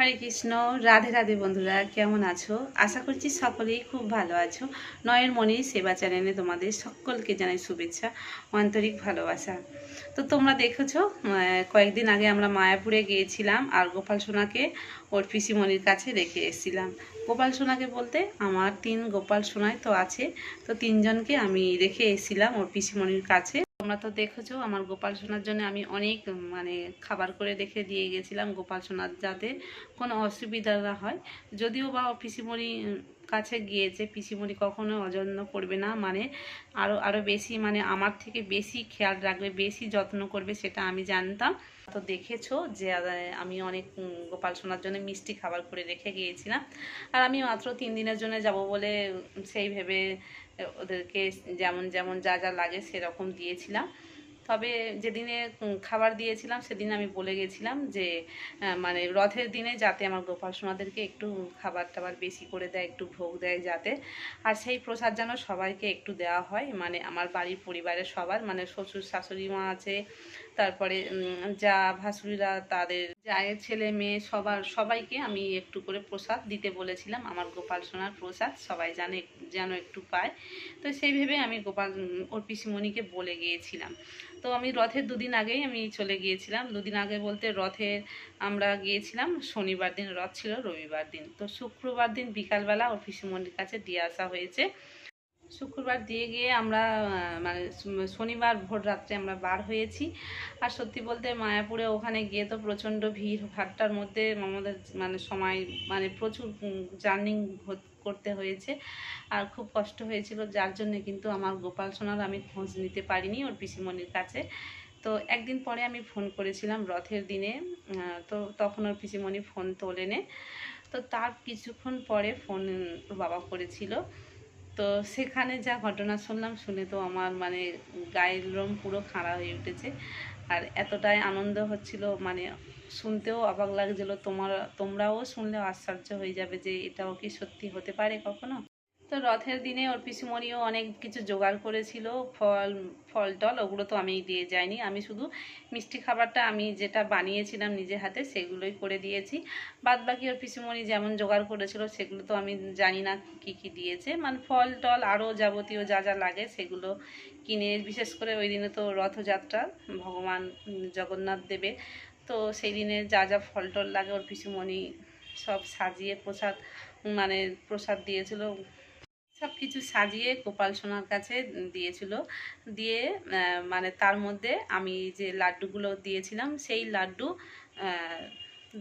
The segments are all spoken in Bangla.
হরে কৃষ্ণ। রাধে রাধে বন্ধুরা, কেমন আছো? আশা করছি সকলেই খুব ভালো আছো। নয়ের মণির সেবা চ্যানেলে তোমাদের সকলকে জানাই শুভেচ্ছা, আন্তরিক ভালোবাসা। তো তোমরা দেখেছো, কয়েকদিন আগে আমরা মায়াপুরে গিয়েছিলাম আর গোপাল সোনাকে ওর পিসিমণির কাছে রেখে এসেছিলাম। গোপাল সোনাকে বলতে আমার 3 গোপাল সোনাই তো আছে, তো 3জনকে আমি রেখে এসেছিলাম ওর পিসিমণির কাছে। তোমরা তো দেখেছো আমার গোপাল সোনার জন্য আমি অনেক খাবার করে রেখে দিয়ে গেছিলাম, গোপাল সোনার যাতে কোনো অসুবিধা না হয়। যদিও বা পিসিমণি কাছে গিয়েছে, পিসিমণি কখনো অযত্ন করবে না, আরও বেশি আমার থেকে বেশি খেয়াল রাখবে, বেশি যত্ন করবে, সেটা আমি জানতাম। তো দেখেছো যে আমি অনেক গোপাল সোনার জন্য মিষ্টি খাবার করে রেখে গিয়েছিলাম। আর আমি মাত্র 3 দিনের জন্য যাব বলে সেই ভেবে ওদেরকে যেমন যেমন যা যা লাগে সেরকম দিয়েছিলাম। তবে যেদিনে খাবার দিয়েছিলাম সেদিন আমি বলে গেছিলাম যে রথের দিনে যাতে আমার গোপাল সোনাদেরকে একটু খাবার টাবার বেশি করে দেয়, একটু ভোগ দেয় যাতে। আর সেই প্রসাদ যেন সবাইকে একটু দেওয়া হয়, আমার বাড়ির পরিবারের সবার, শ্বশুর শাশুড়ি মা আছে, তারপরে যা ভাসুরিরা, তাদের জায়ের ছেলে মেয়ে, সবাইকে আমি একটু করে প্রসাদ দিতে বলেছিলাম। আমার গোপাল সোনার প্রসাদ সবাই যেন একটু পায়। তো সেই ভেবে আমি ওর পিসিমণিকে বলে গিয়েছিলাম। তো আমি রথের 2 দিন আগেই আমি চলে গিয়েছিলাম। 2 দিন আগে বলতে রথের আমরা গিয়েছিলাম শনিবার দিন, রথ ছিল রবিবার দিন। তো শুক্রবার দিন বিকালবেলা ওর পিসিমণির কাছে দিয়ে আসা হয়েছে। শুক্রবার দিয়ে গিয়ে আমরা শনিবার ভোর রাত্রে আমরা বার হয়েছি। আর সত্যি বলতে মায়াপুরে ওখানে গিয়ে তো প্রচণ্ড ভিড় ভাট্টার মধ্যে আমাদের সময় প্রচুর জার্নি করতে হয়েছে আর খুব কষ্ট হয়েছিল, যার জন্য কিন্তু আমার গোপাল সোনার আমি খোঁজ নিতে পারিনি ওর পিসিমণির কাছে। তো একদিন পরে আমি ফোন করেছিলাম রথের দিনে, তো তখন ওর পিসিমণি ফোন তোলেনে। তো তার কিছুক্ষণ পরে ফোন ওর বাবা করেছিল। তো সেখানে যা ঘটনা শুনলাম, শুনে তো আমার গায়ের লোম পুরো খাড়া হয়ে উঠেছে। আর এতটাই আনন্দ হচ্ছিল, শুনতেও অবাক লাগছিল, তোমরাও শুনলেও আশ্চর্য হয়ে যাবে যে এটাও কি সত্যি হতে পারে কখনো। তো রথের দিনে ওর পিসিমণিও অনেক কিছু জোগাড় করেছিল, ফল টল, ওগুলো তো আমি দিয়ে যাইনি। আমি শুধু মিষ্টি খাবারটা আমি যেটা বানিয়েছিলাম নিজে হাতে সেগুলোই করে দিয়েছি। বাদ বাকি ওর পিসিমণি যেমন জোগাড় করেছিল সেগুলো তো আমি জানি না কি কি দিয়েছে, ফল টল আরও যাবতীয় যা যা লাগে সেগুলো কিনে, বিশেষ করে ওই দিনে তো রথযাত্রা, ভগবান জগন্নাথ দেবের। তো সেই দিনে যা যা ফল টল লাগে ওর পিসিমণি সব সাজিয়ে প্রসাদ দিয়েছিল, সব কিছু সাজিয়ে গোপাল সোনার কাছে দিয়েছিল। দিয়ে তার মধ্যে আমি যে লাড্ডুগুলো দিয়েছিলাম সেই লাড্ডু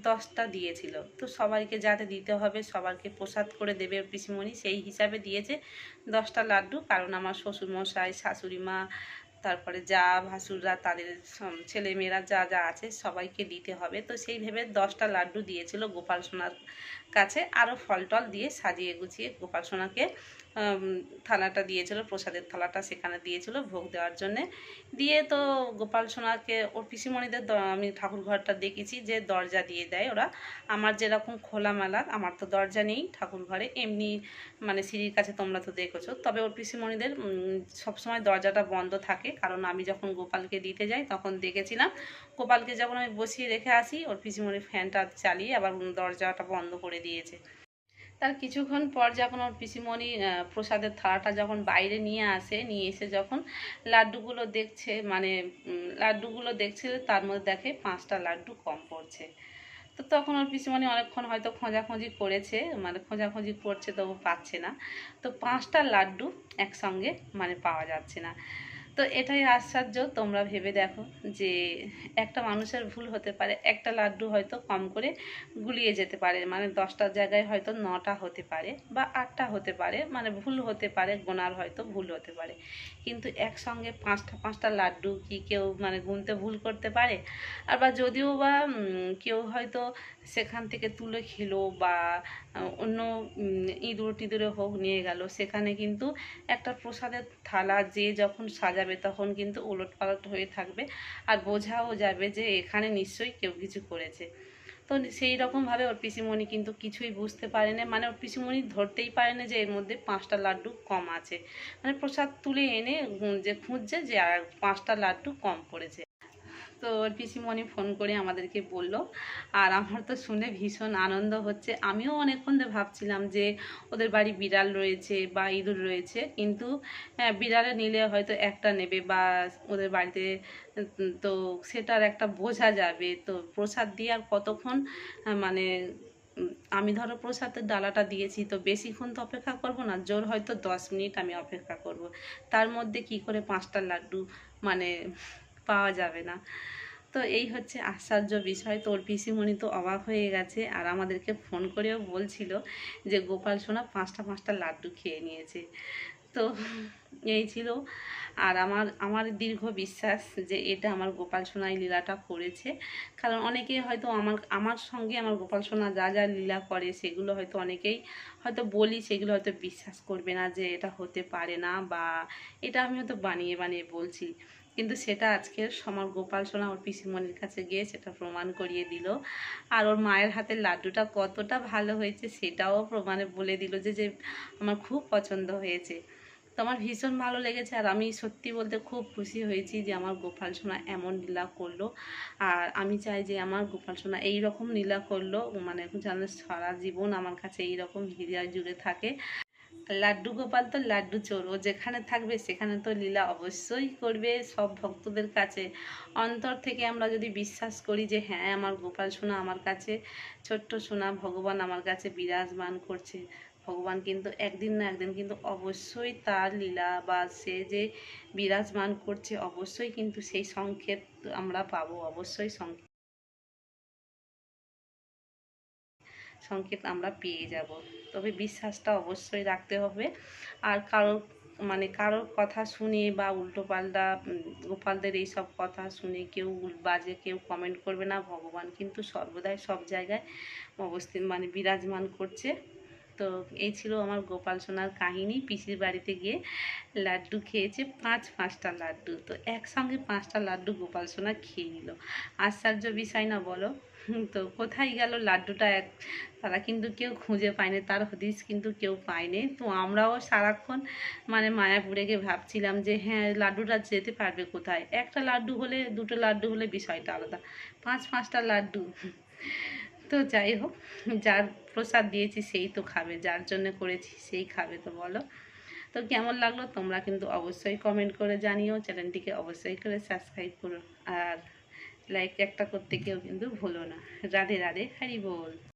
10টা দিয়েছিল। তো সবাইকে যাতে দিতে হবে, সবাইকে প্রসাদ করে দেবে পিসিমণি, সেই হিসাবে দিয়েছে 10টা লাড্ডু। কারণ আমার শ্বশুরমশাই, শাশুড়ি মা, তারপরে যা ভাসুররা, তাদের ছেলেমেয়েরা যা যা আছে সবাইকে দিতে হবে। তো সেই ভেবে 10টা লাড্ডু দিয়েছিল গোপাল সোনার কাছে। আরও ফল টল দিয়ে সাজিয়ে গুছিয়ে গোপাল সোনাকে থালাটা দিয়েছিল, প্রসাদের থালাটা সেখানে দিয়েছিল ভোগ দেওয়ার জন্যে। দিয়ে তো গোপাল সোনাকে ওর পিসিমণিদের আমি ঠাকুর ঘরটা দেখেছি যে দরজা দিয়ে দেয় ওরা। আমার যেরকম খোলামেলা, আমার তো দরজা নেই ঠাকুর ঘরে, এমনি সিঁড়ির কাছে তোমরা তো দেখেছো। তবে ওর পিসিমণিদের সবসময় দরজাটা বন্ধ থাকে, কারণ আমি যখন গোপালকে দিতে যাই তখন দেখেছিলাম গোপালকে যখন আমি বসিয়ে রেখে আসি ওর পিসিমণি ফ্যানটা চালিয়ে আবার দরজাটা বন্ধ করে দিয়েছে। তার কিছুক্ষণ পর যখন ওর পিসিমণি প্রসাদের থালাটা যখন বাইরে নিয়ে এসে যখন লাড্ডুগুলো দেখছে তার মধ্যে দেখে 5টা লাড্ডু কম পড়ছে। তো তখন ওর পিসিমণি অনেকক্ষণ হয়তো খোঁজাখুঁজি করেছে, খোঁজাখুঁজি করছে, তবু পাচ্ছে না। তো 5টা লাড্ডু একসঙ্গে পাওয়া যাচ্ছে না। তো এটাই আশ্চর্য, তোমরা ভেবে দেখো যে একটা মানুষের ভুল হতে পারে, একটা লাড্ডু হয়তো কম করে গুলিয়ে যেতে পারে, 10টার জায়গায় হয়তো 9টা হতে পারে বা 8টা হতে পারে, ভুল হতে পারে, গোনার হয়তো ভুল হতে পারে। কিন্তু একসঙ্গে 5টা লাড্ডু কি কেউ গুনতে ভুল করতে পারে? আবার যদিও বা কেউ হয়তো সেখান থেকে তুলে খেলো বা অন্য ইঁদুর টিঁদুরে হোক নিয়ে গেল, সেখানে কিন্তু একটা প্রসাদের থালা যে যখন সাজাবে তখন কিন্তু উলটপালট হয়ে থাকবে, আর বোঝাও যাবে যে এখানে নিশ্চয়ই কেউ কিছু করেছে। তো সেই রকমভাবে ওর পিসিমণি কিন্তু কিছুই বুঝতে পারে না, ওর পিসিমণি ধরতেই পারে না যে এর মধ্যে 5টা লাড্ডু কম আছে। প্রসাদ তুলে এনে যে খুঁজছে যে আর 5টা লাড্ডু কম পড়েছে। তো ওর পিসিমণি ফোন করে আমাদেরকে বলল, আর আমার তো শুনে ভীষণ আনন্দ হচ্ছে। আমিও অনেকক্ষণ ধরে ভাবছিলাম যে ওদের বাড়ি বিড়াল রয়েছে বা ইঁদুর রয়েছে, কিন্তু বিড়ালে নিলে হয়তো একটা নেবে বা ওদের বাড়িতে তো সেটার একটা বোঝা যাবে। তো প্রসাদ দিয়ে আর কতক্ষণ মানে আমি ধরো প্রসাদের ডালাটা দিয়েছি, তো বেশিক্ষণ তো অপেক্ষা করব না, জোর হয়তো 10 মিনিট আমি অপেক্ষা করব। তার মধ্যে কি করে 5টা লাড্ডু মানে পাওয়া যাবে না। তো এই হচ্ছে আশ্চর্য বিষয়। তো ওর পিসিমণি তো অবাক হয়ে গেছে, আর আমাদেরকে ফোন করেও বলছিল যে গোপাল সোনা 5টা লাড্ডু খেয়ে নিয়েছে। তো এই ছিল। আর আমার দীর্ঘ বিশ্বাস যে এটা আমার গোপাল সোনাই লীলাটা করেছে। কারণ অনেকে হয়তো আমার সঙ্গে আমার গোপাল সোনা যা যা লীলা করে সেগুলো হয়তো অনেকেই হয়তো বলি, সেগুলো হয়তো বিশ্বাস করবে না যে এটা হতে পারে না, বা এটা আমি হয়তো বানিয়ে বানিয়ে বলছি। কিন্তু সেটা আজকে আমার গোপাল সোনা ওর পিসিমণির কাছে গিয়ে সেটা প্রমাণ করিয়ে দিল। আর ওর মায়ের হাতের লাড্ডুটা কতটা ভালো হয়েছে সেটাও প্রমাণে বলে দিল যে যে আমার খুব পছন্দ হয়েছে। তো আমার ভীষণ ভালো লেগেছে, আর আমি সত্যি বলতে খুব খুশি হয়েছি যে আমার গোপাল সোনা এমন লীলা করলো। আর আমি চাই যে আমার গোপাল সোনা এই রকম লীলা করলো, মানে যেন সারা জীবন আমার কাছে এই রকম হৃদয় জুড়ে থাকে। লাড্ডু গোপাল তো লাড্ডু চোর, ও যেখানে থাকবে সেখানে তো লীলা অবশ্যই করবে সব ভক্তদের কাছে। অন্তর থেকে আমরা যদি বিশ্বাস করি যে হ্যাঁ আমার গোপাল সোনা আমার কাছে, ছোট্ট সোনা ভগবান আমার কাছে বিরাজমান করছে, ভগবান কিন্তু একদিন না একদিন কিন্তু অবশ্যই তার লীলা বা সে যে বিরাজমান করছে অবশ্যই কিন্তু সেই সংকেত আমরা পাবো, অবশ্যই সংকেত আমরা পেয়ে যাব। তবে বিশ্বাসটা অবশ্যই রাখতে হবে। আর কারোর কথা শুনে বা উল্টোপাল্টা গোপালদের এইসব কথা শুনে কেউ বাজে কেউ কমেন্ট করবে না। ভগবান কিন্তু সর্বদাই সব জায়গায় বিরাজমান করছে। তো এই ছিল আমার গোপাল সোনার কাহিনী। পিসির বাড়িতে গিয়ে লাড্ডু খেয়েছে, 5টা লাড্ডু। তো একসঙ্গে 5টা লাড্ডু গোপাল সোনা খেয়ে নিল। আশ্চর্য বিষয় না বলো? তো কোথায় গেল লাড্ডুটা, তারা কিন্তু কেউ খুঁজে পায়নি, তার হদিস কিন্তু কেউ পায়নি। তো আমরাও সারাক্ষণ মায়াপুরে গিয়ে ভাবছিলাম যে হ্যাঁ লাড্ডুটা যেতে পারবে কোথায়। একটা লাড্ডু হলে, দুটো লাড্ডু হলে বিষয়টা আলাদা, 5টা লাড্ডু। তো যাই হোক, যার প্রসাদ দিয়েছি সেই তো খাবে, যার জন্য করেছি সেই খাবে। তো বলো, তো কেমন লাগলো তোমরা কিন্তু অবশ্যই কমেন্ট করে জানিও। চ্যানেলটিকে অবশ্যই করে সাবস্ক্রাইব করো, আর লাইক একটা করতে কেউ কিন্তু ভুলো না। রাধে রাধে, হরি বল।